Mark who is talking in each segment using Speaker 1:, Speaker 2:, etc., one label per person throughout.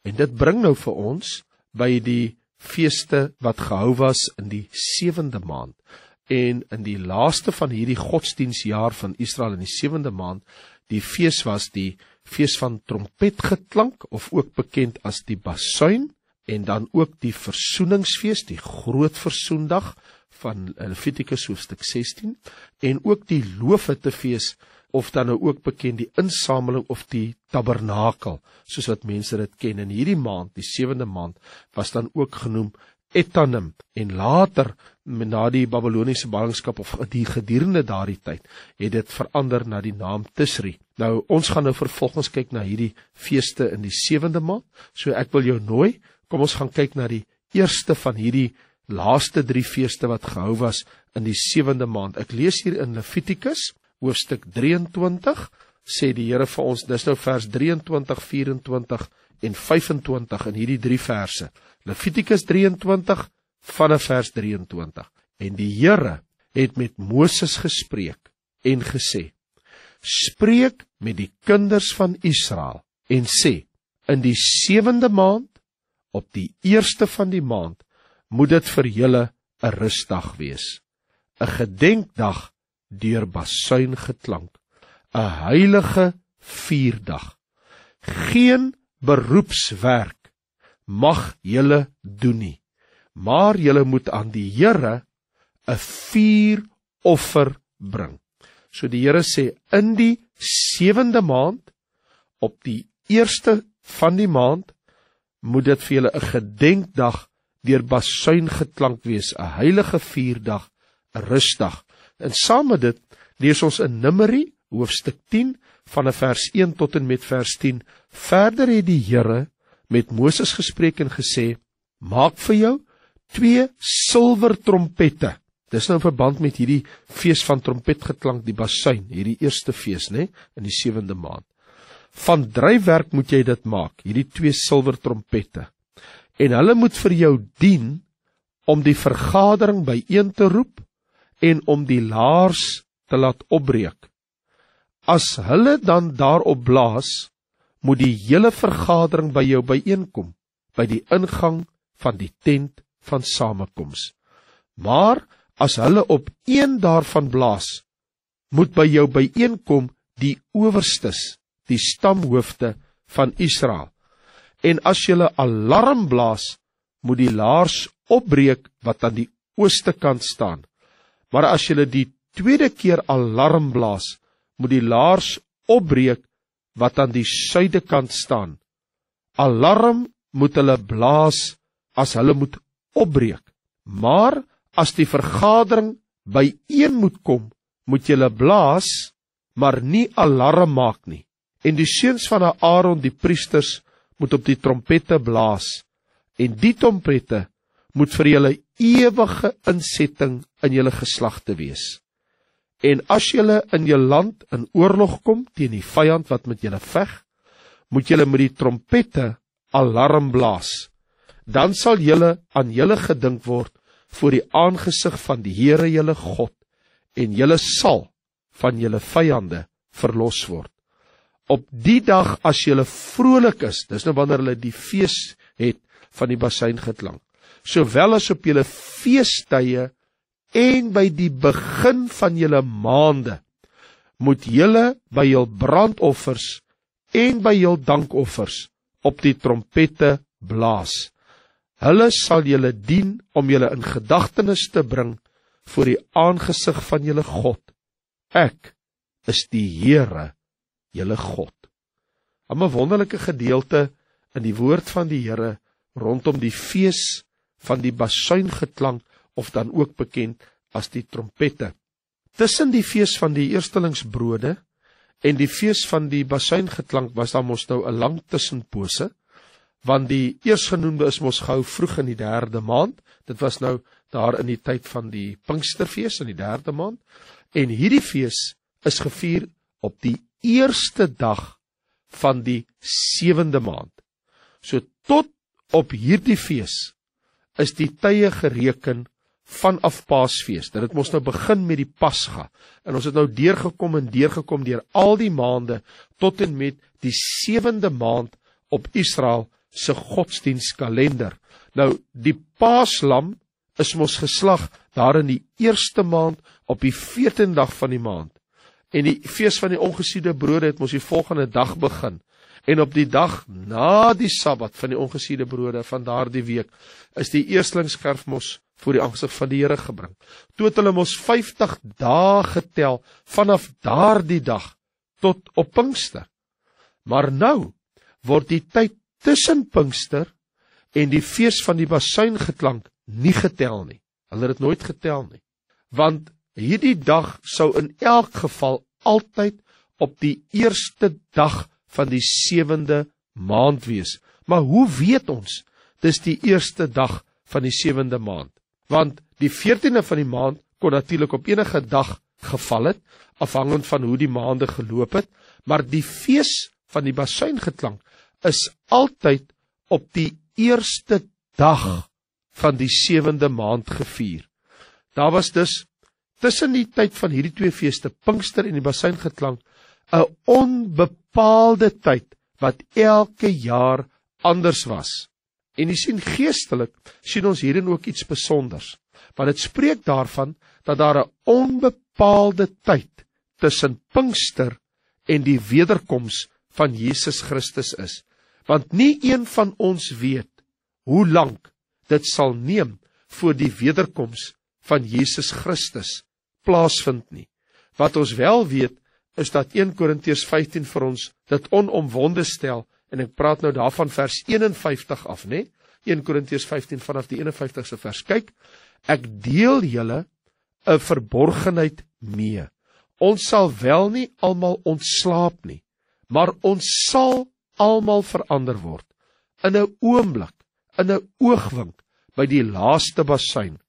Speaker 1: En dit bring nou vir ons by die feeste wat gehou was in die 7de maand. En in die laaste van hierdie godsdienstjaar van Israel in die 7de maand, die fees was die fees van trompetgeklank, of ook bekend as die basuin, en dan ook die versoeningsfees, die groot versoendag van Levitikus hoofstuk 16, en ook die loofhuttefees, of dan nou ook bekend die insameling of die tabernakel, soos wat mense dit ken. In hierdie maand, die 7de maand, was dan ook genoem Etanim, en later, na die Babyloniese ballingskap, of die gedurende daardie tyd, het dit verander na die naam Tisri. Nou, ons gaan nou vervolgens kyk na hierdie feeste in die 7de maand, so ek wil jou nooi, kom ons gaan kyk na die eerste van hierdie laaste 3 feeste wat gehou was in die 7de maand. Ek lees hier in Levitikus, hoofstuk 23, sê die Here vir ons, dis nou vers 23, 24 en 25 in hierdie 3 verse. Levitikus 23 vanaf vers 23. En die Here het met Moses gespreek en gesê, spreek met die kinders van Israel en sê, in die 7de maand, op die eerste van die maand, moet dit vir julle 'n rustdag wees, 'n gedenkdag deur basuin geklank, 'n heilige vierdag. Geen beroepswerk mag julle doen nie, maar julle moet aan die Here 'n vuuroffer bring. So die Here sê, in die 7de maand, op die eerste van die maand, moet dit vir julle 'n gedenkdag deur basuin geklank wees, 'n heilige vierdag, 'n rustdag. En saam met dit lees ons in Numeri, hoofstuk 10, van vers 1 tot en met vers 10. Verder het die Here met Moses gespreek en gesê, maak vir jou 2 silwer trompette. Dis nou in verband met hierdie fees van trompetgeklank, die basuin, hierdie eerste fees, in die 7de maand. Van dryfwerk moet jy dit maak, hierdie 2 silwer trompette. En hulle moet vir jou dien om die vergadering byeen te roep en om die laars te laat opbreek. As hulle dan daarop blaas, moet die hele vergadering by jou byeenkom, by die ingang van die tent van samekoms. Maar as hulle op een daarvan blaas, moet by jou byeenkom die owerstes, die stamhoofde van Israel. En as julle alarm blaas, moet die laars opbreek wat aan die ooste kant staan. Maar as julle die tweede keer alarm blaas, moet die laars opbreek wat aan die suide kant staan. Alarm moet hulle blaas as hulle moet opbreek. Maar as die vergadering byeen moet kom, moet julle blaas, maar nie alarm maak nie. En die seuns van Aaron, die priesters, moet op die trompette blaas. En die trompette moet vir julle ewige insetting in julle geslagte wees. En as julle in julle land in oorlog kom teen die vyand wat met julle veg, moet julle met die trompette alarm blaas. Dan sal julle aan julle gedink word voor die aangesig van die Here julle God, en julle sal van julle vyande verlos word. Op die dag as julle vrolik is, dis nou wanneer hulle die fees het van die basuin geklank, sowel as op julle feestydde en by die begin van julle maande, moet julle by jul brandoffers en by jul dankoffers op die trompette blaas. Hulle sal julle dien om julle in gedagtenis te bring voor die aangesig van julle God. Ek is die Here, julle God. 'n wonderlike gedeelte in die woord van die Here rondom die fees van die basuingeklank, of dan ook bekend as die trompette. Tussen die fees van die eerstelingsbrode en die fees van die basuingeklank was daar mos nou 'n lang tussenpose, want die eersgenoemde is mos gehou vroeg in die 3de maand, dit was nou daar in die tyd van die Pinksterfees in die 3de maand, en hierdie fees is gevier op die eerste dag van die 7de maand. So tot op hierdie fees is die tye gereken vanaf Paasfees. Dit het mos nou begin met die Pasga, en ons het nou deurgekom deur al die maande, tot en met die 7de maand op Israel se godsdienstkalender. Nou, die Paaslam is mos geslag daar in die eerste maand op die 14de dag van die maand. En die fees van die ongesiede brode het mos die volgende dag begin. En op die dag na die Sabbat van die ongesiede brode van daardie week is die eerstlingsgerf mos voor die aangesig van die Here gebring. Toe het hulle mos 50 dae getel vanaf daardie dag tot op Pinkster. Maar nou word die tyd tussen Pinkster en die fees van die basuingeklank nie getel nie. Hulle het dit nooit getel nie. Want hierdie dag sou in elk geval altyd op die eerste dag van die 7de maand wees. Maar hoe weet ons? Dis die eerste dag van die 7de maand. Want die 14de van die maand kon natuurlik op enige dag geval het, afhangend van hoe die maande geloop het, maar die fees van die basuingeklank is altyd op die eerste dag van die 7de maand gevier. Daar was dus tussen die tyd van hierdie twee feeste, Pinkster en die basuingeklank, 'n onbepaalde tyd wat elke jaar anders was. En jy sien geestelik, sien ons hierin ook iets besonders, want dit spreek daarvan dat daar 'n onbepaalde tyd tussen Pinkster en die wederkoms van Jesus Christus is. Want nie een van ons weet hoe lank dit sal neem voor die wederkoms van Jesus Christus plaasvind nie. Wat ons wel weet, is dat 1 Korintiërs 15 vir ons dit onomwonde stel, en ek praat nou daarvan vers 51 af, né? 1 Korintiërs 15 vanaf die 51ste vers. Kyk, ek deel julle 'n verborgenheid mee. Ons sal wel nie almal ontslaap nie, maar ons sal almal verander word, in 'n oomblik, in 'n oogwink, by die laaste basuin,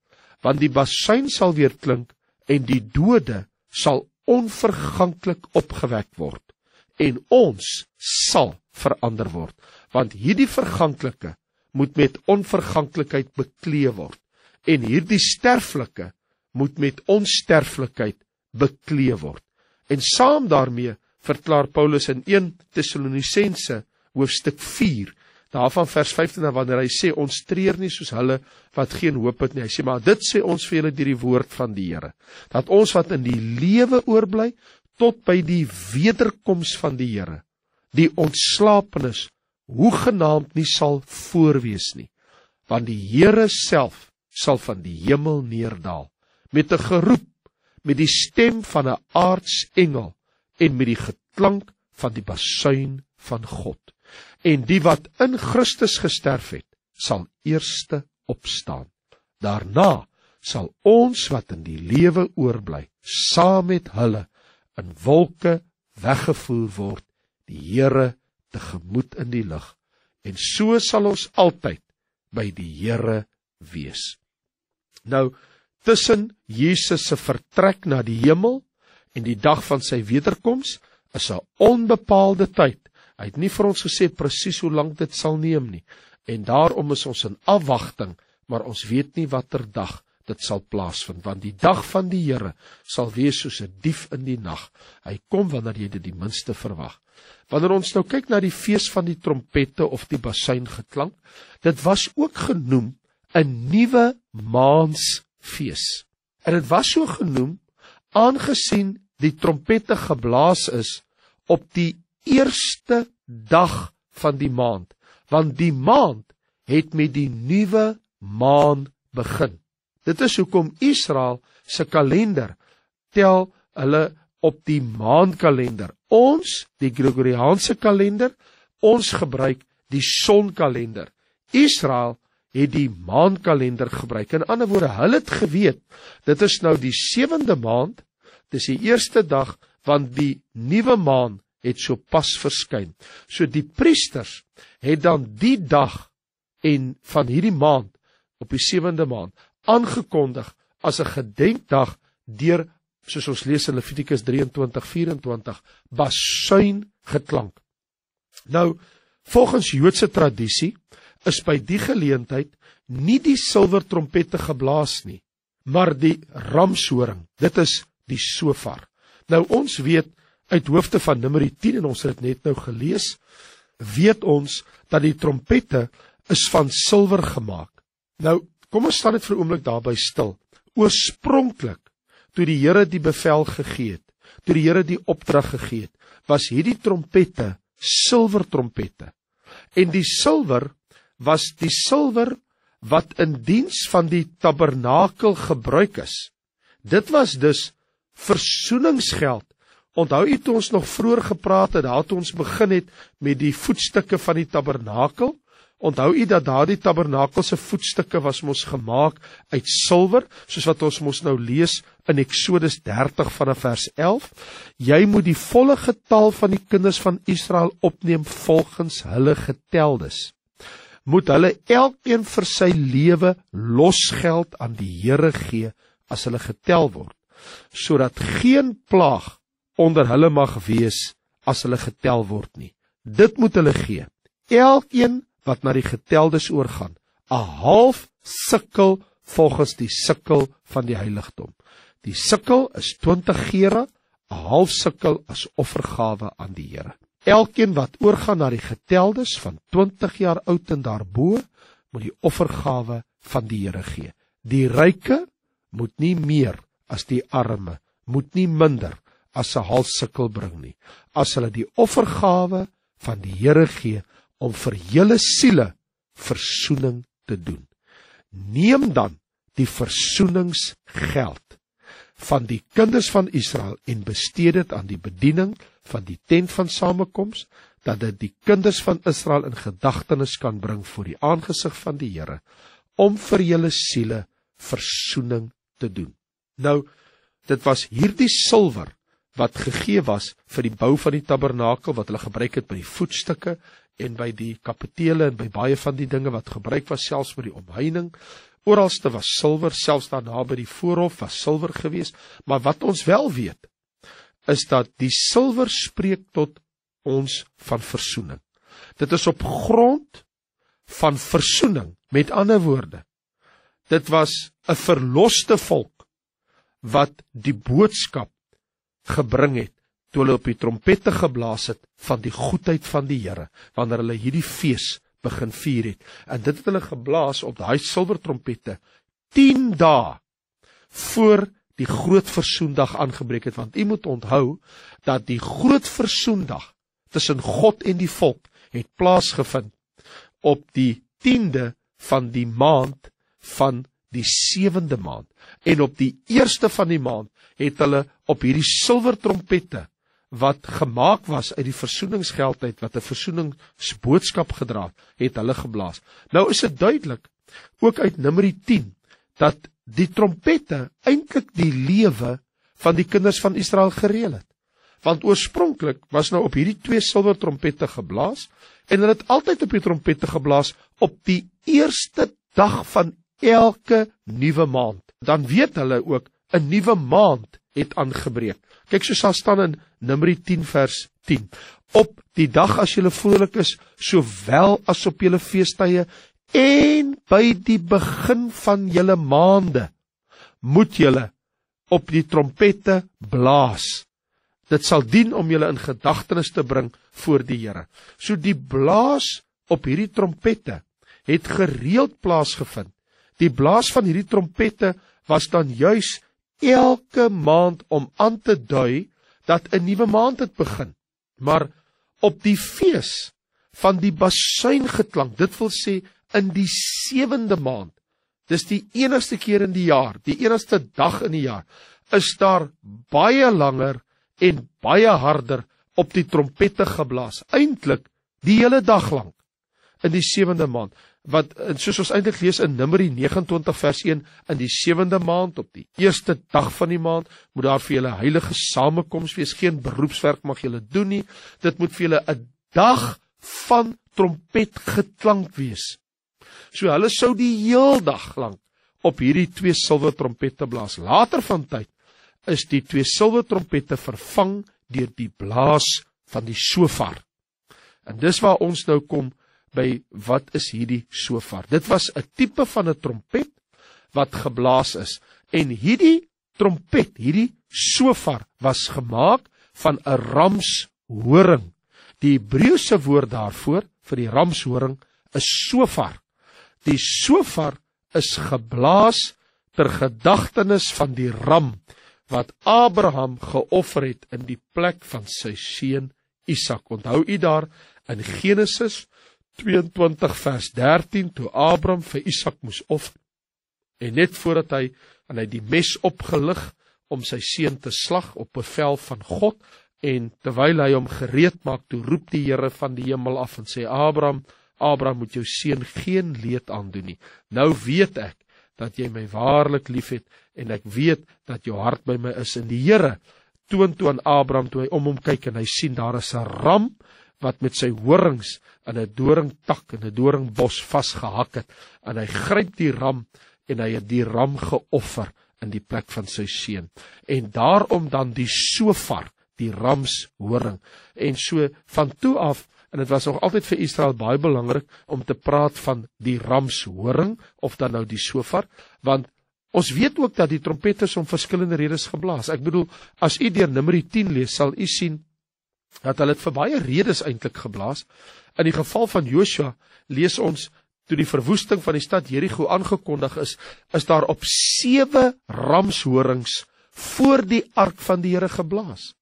Speaker 1: want die basuin sal weer klink, en die dode sal onverganklik opgewek word, en ons sal verander word, want hierdie verganklike moet met onverganklikheid bekleed word, en hierdie sterflike moet met onsterflikheid bekleed word. En saam daarmee verklaar Paulus in 1 Tessalonisense hoofstuk 4, daarvan vers 15, wanneer hy sê, ons treur nie soos hulle wat geen hoop het nie. Hy sê, maar dit sê ons vir julle deur die woord van die Here, dat ons wat in die lewe oorbly, tot by die wederkoms van die Here, die ontslapenis hoegenaamd nie sal voorwees nie, want die Here self sal van die hemel neerdal, met 'n geroep, met die stem van 'n aartsengel, en met die geklank van die basuin van God. En die wat in Christus gesterf het, sal eerste opstaan. Daarna sal ons wat in die lewe oorbly, saam met hulle in wolke weggevoer word, die Here tegemoet in die lug. En so sal ons altyd by die Here wees. Nou, tussen Jesus se vertrek na die hemel en die dag van sy wederkoms is 'n onbepaalde tyd. Hy het nie vir ons gesê presies hoe lank dit sal neem nie. En daarom is ons in afwagting, maar ons weet nie watter dag dit sal plaasvind, want die dag van die Here sal wees soos 'n dief in die nag. Hy kom wanneer jy dit die minste verwag. Wanneer ons nou kyk na die fees van die trompette of die basuingeklank, dit was ook genoem 'n nuwe maansfees. En dit was so genoem aangesien die trompette geblaas is op die eerste dag van die maand, want die maand het met die nuwe maan begin. Dit is hoekom Israel se kalender tel hulle op die maankalender. Ons, die Gregoriaanse kalender, ons gebruik die sonkalender. Israel het die maankalender gebruik. In ander woorde, hulle het geweet, dit is nou die 7de maand, dis die eerste dag, want die nuwe maan het so pas verskyn. So die priesters het dan die dag en van hierdie maand, op die 7de maand, aangekondig as 'n gedenkdag deur, soos ons lees in Levitikus 23:24, basuingeklank. Nou, volgens Joodse tradisie is by die geleentheid nie die silwer trompette geblaas nie, maar die ramshoring. Dit is die shofar. Nou ons weet uit hoofde van Numeri 10, en ons het dit net nou gelees, weet ons dat die trompette is van silwer gemaak. Nou, kom ons staan net vir 'n oomblik daarby stil. Oorspronklik, toe die Here die bevel gegee het, toe die Here die opdrag gegee het, was hierdie trompette silwer trompette. En die silwer was die silwer wat in diens van die tabernakel gebruik is. Dit was dus versoeningsgeld. Onthou u toe ons nog vroeër gepraat het, daar toe ons begin het met die voetstukke van die tabernakel? Onthou u dat daardie tabernakel se voetstukke was mos gemaak uit silwer, soos wat ons mos nou lees in Eksodus 30 vanaf vers 11. Jy moet die volle getal van die kinders van Israel opneem volgens hulle geteldes. Moet hulle elkeen vir sy lewe losgeld aan die Here gee as hulle getel word, sodat geen plaag onder hulle mag wees as hulle getel word nie. Dit moet hulle gee. Elkeen wat na die geteldes oorgaan, 'n half sikkel volgens die sikkel van die heiligdom. Die sikkel is 20 gera, 'n half sikkel as offergawe aan die Here. Elkeen wat oorgaan na die geteldes van 20 jaar oud en daarbo, moet die offergawe van die Here gee. Die ryke moet nie meer as die arme, moet nie minder as 'n half sikkel bring nie, as hulle die offergawe van die Here gee, om vir julle siele versoening te doen. Neem dan die versoeningsgeld van die kinders van Israel en besteed dit aan die bediening van die tent van samekoms, dat dit die kinders van Israel in gedagtenis kan bring voor die aangesig van die Here, om vir julle siele versoening te doen. Nou, dit was hierdie silwer wat gegee was vir die bou van die tabernakel, wat hulle gebruik het by die voetstukke, en by die kapitele en by baie van die dinge wat gebruik was, selfs vir die omheining. Oralste was silwer, selfs daarna by die voorhof was silwer geweest. Maar wat ons wel weet, is dat die silwer spreek tot ons van versoening. Dit is op grond van versoening, met ander woorde. Dit was 'n verloste volk wat die boodskap gebring het, toe hulle op die trompette geblaas het van die goedheid van die Here, wanneer hulle hierdie fees begin vier het. En dit het hulle geblaas op daai silwer trompette 10 dae voor die groot versoendag aangebreek het, want u moet onthou dat die groot versoendag tussen God en die volk het plaasgevind op die 10de van die maand van die 7de maand. En op die 1ste van die maand het hulle op hierdie silwer trompette wat gemaak was uit die versoeningsgeld uit, wat 'n versoeningsboodskap gedra het hulle geblaas. Nou is dit duidelik, ook uit Numeri 10, dat die trompette eintlik die lewe van die kinders van Israel gereël het. Want oorspronklik was nou op hierdie 2 silwer trompette geblaas, en hulle het altyd op die trompette geblaas op die eerste dag van elke nuwe maand. Dan weet hulle ook, 'n nuwe maand het aangebreek. Kyk, so sal staan in Numeri 10 vers 10. Op die dag as julle vrolik is, sowel as op julle feestydde, en by die begin van julle maande, moet julle op die trompette blaas. Dit sal dien om julle in gedagtenis te bring voor die Here. So die blaas op hierdie trompette het gereeld plaasgevind. Die blaas van hierdie trompette was dan juis elke maand om aan te dui dat 'n nuwe maand het begin. Maar op die fees van die basuingeklank, dit wil sê in die 7de maand, dis die enigste keer in die jaar, die enigste dag in die jaar, is daar baie langer en baie harder op die trompette geblaas, eintlik die hele dag lank in die 7de maand. Wat, soos ons eintlik lees in Numeri 29 vers 1, in die 7de maand, op die eerste dag van die maand, moet daar vir julle heilige samekoms wees, geen beroepswerk mag julle doen nie, dit moet vir julle 'n dag van trompetgeklank wees. So hulle sou die heel dag lank op hierdie 2 silwer trompette blaas. Later van tyd is die 2 silwer trompette vervang deur die blaas van die shofar. En dis waar ons nou kom by wat is hierdie shofar. Dit was 'n tipe van 'n trompet wat geblaas is. En hierdie trompet, hierdie shofar was gemaak van 'n ramshoring. Die Hebreëse woord daarvoor, vir die ramshoring, is shofar. Die shofar is geblaas ter gedagtenis van die ram, wat Abraham geoffer het in die plek van sy seun Isak. Onthou u daar in Genesis 22 vers 13, toe Abraham vir Isak moes offer, en net voordat hy die mes opgelig om sy seun te slag op bevel van God, en terwyl hy hom gereed maak, toe roep die Here van die hemel af en sê, Abraham, moet jou seun geen leed aandoen nie. Nou weet ek dat jy my waarlik liefhet, en ek weet dat jou hart by my is. En die Here toon toe aan Abraham, toe hy om hom kyk, en hy sien daar is 'n ram, wat met sy horings in 'n doringtak, in 'n doringbos vasgehak het, en hy gryp die ram, en hy het die ram geoffer in die plek van sy seun. En daarom dan die shofar, die ramshoring. En so van toe af, en dit was nog altyd vir Israel baie belangrik om te praat van die ramshoring, of dan nou die shofar, want ons weet ook dat die trompetters om verskillende redes geblaas. Ek bedoel, as u deur Numeri 10 lees, sal u sien dat hulle het vir baie redes eintlik geblaas. In die geval van Joshua lees ons, toe die verwoesting van die stad Jerigo aangekondig is daar op 7 ramshorings voor die ark van die Here geblaas.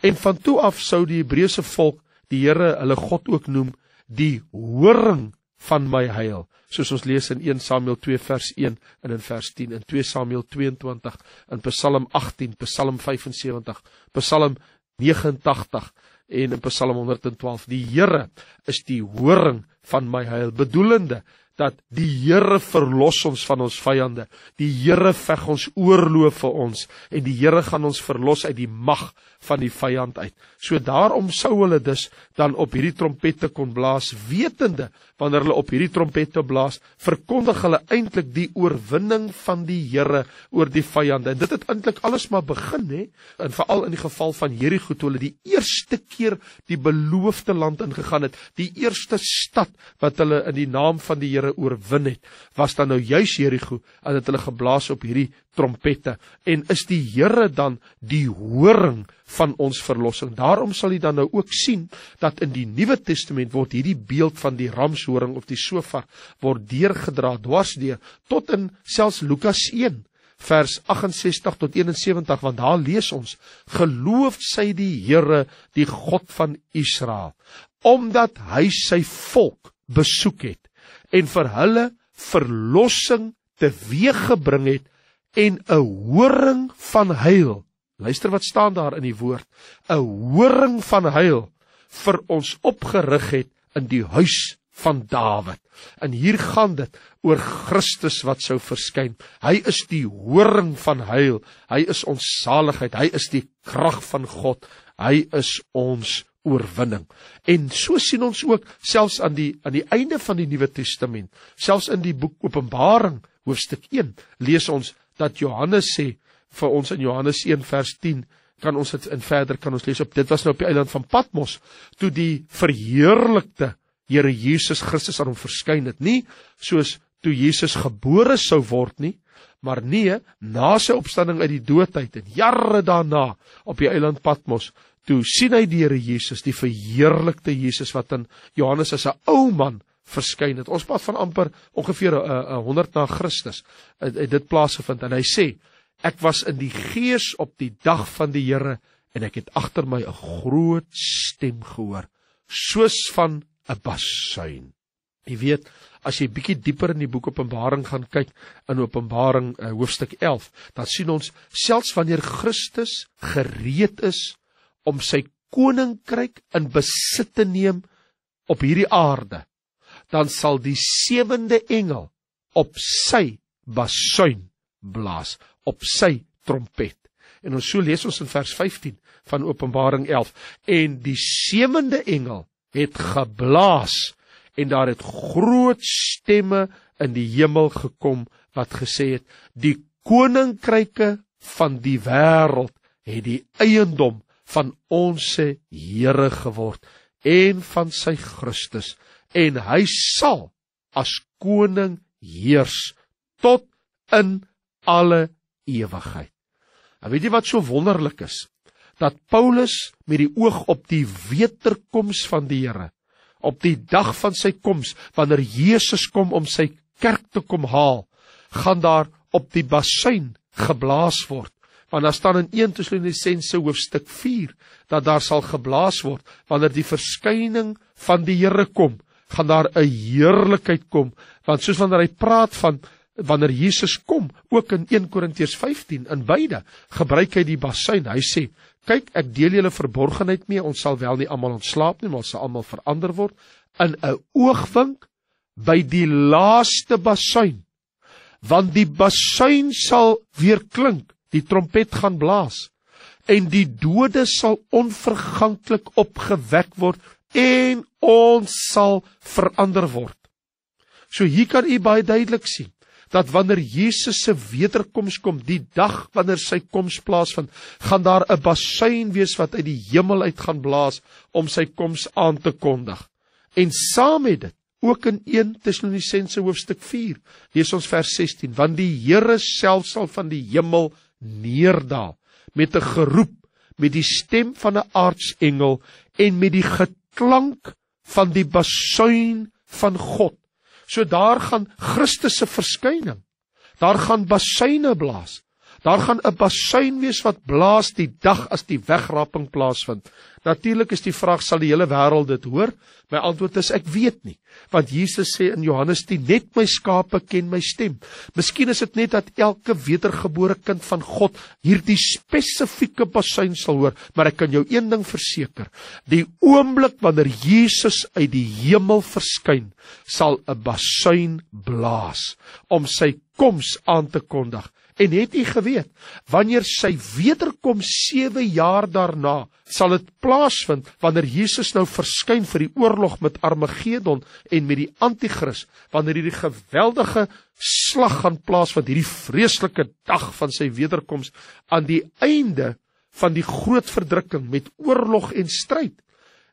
Speaker 1: En van toe af sou die Hebreëse volk die Here hulle God ook noem, die horing van my heil. Soos ons lees in 1 Samuel 2 vers 1 en in vers 10, in 2 Samuel 22, in Psalm 18, Psalm 75, Psalm 89 en in Psalm 112. Die Here is die horing van my heil, bedoelende dat die Here verlos ons van ons vyande. Die Here veg ons oorlog vir ons, en die Here gaan ons verlos uit die mag van die vyand uit. So daarom sou hulle dus dan op hierdie trompette kon blaas, wetende, wanneer hulle op hierdie trompette blaas, verkondig hulle eintlik die oorwinning van die Here oor die vyande. En dit het eintlik alles maar begin, en veral in die geval van Jerigo, toe hulle die eerste keer die beloofde land ingegaan het, die eerste stad wat hulle in die naam van die Here oorwin het, was dan nou juis Jerigo, en het hulle geblaas op hierdie trompette. En is die Here dan die horing van ons verlossing? Daarom sal jy dan nou ook sien, dat in die Nuwe Testament word hierdie beeld van die ramshoring of die shofar, word deurgedra, dwarsdeur, tot in selfs Lukas 1, vers 68 tot 71, want daar lees ons, geloof sy die Here, die God van Israel, omdat hy sy volk besoek het, en vir hulle verlossing teweeggebring het, en 'n horing van heil. Luister wat staan daar in die woord. 'n horing van heil vir ons opgerig het in die huis van Dawid. En hier gaan dit oor Christus wat sou verskyn. Hy is die horing van heil. Hy is ons saligheid. Hy is die krag van God. Hy is ons oorwinning. En so sien ons ook, selfs aan die einde van die Nuwe Testament, selfs in die boek Openbaring, hoofstuk 1, lees ons dat Johannes sê, vir ons in Johannes 1 vers 10, kan ons dit en verder kan ons lees op, dit was nou op die eiland van Patmos, toe die verheerlikte Here Jesus Christus aan hom verskyn het, nie soos toe Jesus gebore sou word nie, maar nee, na sy opstanding uit die dood uit, en jare daarna, op die eiland Patmos, toe sien hy die Here Jesus, die verheerlikte Jesus, wat in Johannes as 'n ou man verskyn het. Ons praat van amper ongeveer 100 na Christus, het dit plaasgevind, en hy sê, ek was in die gees op die dag van die Here, en ek het agter my 'n groot stem gehoor, soos van 'n basuin. Jy weet, as jy bietjie dieper in die boek Openbaring gaan kyk, in Openbaring hoofstuk 11, dan sien ons, selfs wanneer Christus gereed is om sy koninkryk in besit te neem op hierdie aarde, dan sal die 7de engel op sy basuin blaas, op sy trompet. En ons so lees ons in vers 15 van Openbaring 11, en die 7de engel het geblaas, en daar het groot stemme in die hemel gekom, wat gesê het, die koninkryke van die wêreld het die eiendom van ons Here geword, en van sy Christus, en hy sal as koning heers, tot in alle ewigheid. En weet jy wat so wonderlik is? dat Paulus met die oog op die wederkoms van die Here, op die dag van sy koms, wanneer Jesus kom om sy kerk te kom haal, gaan daar op die basuin geblaas word. Want daar staan in 1 Tessalonisense hoofstuk 4, dat daar sal geblaas word, wanneer die verskyning van die Here kom, gaan daar 'n heerlikheid kom, want soos wanneer hy praat van, wanneer Jesus kom, ook in 1 Korintiërs 15, in beide, gebruik hy die basuin, hy sê, kyk, ek deel julle verborgenheid mee, ons sal wel nie almal ontslaap nie, maar ons sal almal verander word, in 'n oogwink, by die laaste basuin, want die basuin sal weer klink, die trompet gaan blaas, en die dode sal onverganklik opgewek word, en ons sal verander word. So hier kan u baie duidelik sien, dat wanneer Jesus se wederkoms kom, die dag wanneer sy koms plaasvind, gaan daar 'n basuin wees wat uit die hemel uit gaan blaas, om sy koms aan te kondig. En saam met dit, ook in 1 Tessalonisense hoofstuk 4, lees ons vers 16, want die Here self sal van die hemel neerdaal, met 'n geroep, met die stem van 'n aartsengel, en met die geklank van die basuin van God. So daar gaan Christus se verskyning, daar gaan basuine blaas, daar gaan 'n basuin wees wat blaas die dag as die wegraping plaasvind. Natuurlik is die vraag, sal die hele wêreld dit hoor? My antwoord is, ek weet nie, want Jesus sê in Johannes 10, net my skape ken my stem. Miskien is dit net dat elke wedergebore kind van God hierdie spesifieke basuin sal hoor, maar ek kan jou een ding verseker, die oomblik wanneer Jesus uit die hemel verskyn, sal 'n basuin blaas, om sy koms aan te kondig. En het u geweet, wanneer sy wederkom 7 jaar daarna, sal dit plaasvind, wanneer Jesus nou verskyn vir die oorlog met Armageddon en met die Antichrist, wanneer hierdie geweldige slag gaan plaasvind, hierdie vreeslike dag van sy wederkoms, aan die einde van die groot verdrukking met oorlog en stryd.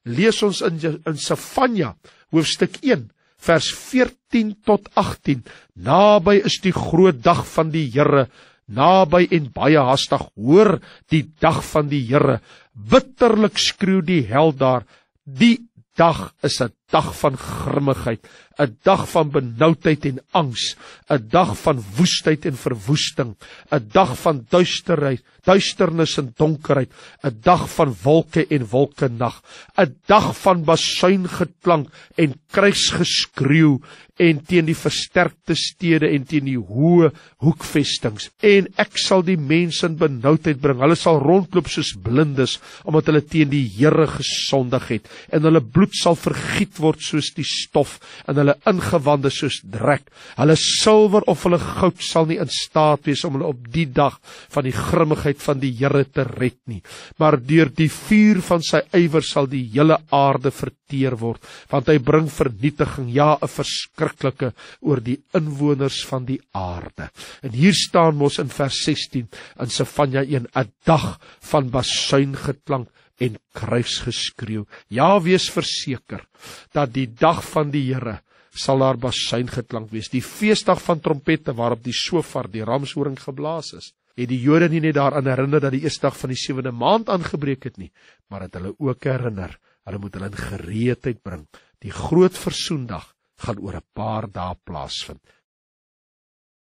Speaker 1: Lees ons in Sefanja, hoofstuk 1, vers 14 tot 18, naby is die groot dag van die Here, naby en baie haastig, hoor die dag van die Here, bitterlik skreeu die hel daar, die dag is 'n dag van grimmigheid, 'n dag van benoudheid en angs, 'n dag van woestheid en verwoesting, 'n dag van duisternis en donkerheid, 'n dag van wolke en wolkenag, 'n dag van basuingeklank en krygsgeskreeu en teen die versterkte stede en teen die hoë hoekvestings. En ek sal die mense in benoudheid bring. Hulle sal rondloop soos blindes, omdat hulle teen die Here gesondig het, en hulle bloed sal vergiet word soos die stof, en hulle ingewande soos drek. Hulle silwer of hulle goud sal nie in staat wees om hulle op die dag van die grimmigheid van die Here te red nie. Maar deur die vuur van sy ywer sal die hele aarde verteer word, want hy bring vernietiging, ja, 'n verskriklike oor die inwoners van die aarde. En hier staan mos in vers 16 in Sefanja 1, 'n dag van basuingeklank en kruisgeskreeu. Ja, wees verseker dat die dag van die Here sal daar basuingeklank wees. Die feesdag van trompette waarop die shofar, die ramshoring geblaas is, het die Jode nie net daaraan herinner dat die eerste dag van die 7de maand aangebreek het nie, maar het hulle ook herinner, hulle moet hulle in gereedheid bring. Die groot versoendag gaan oor 'n paar dae plaasvind.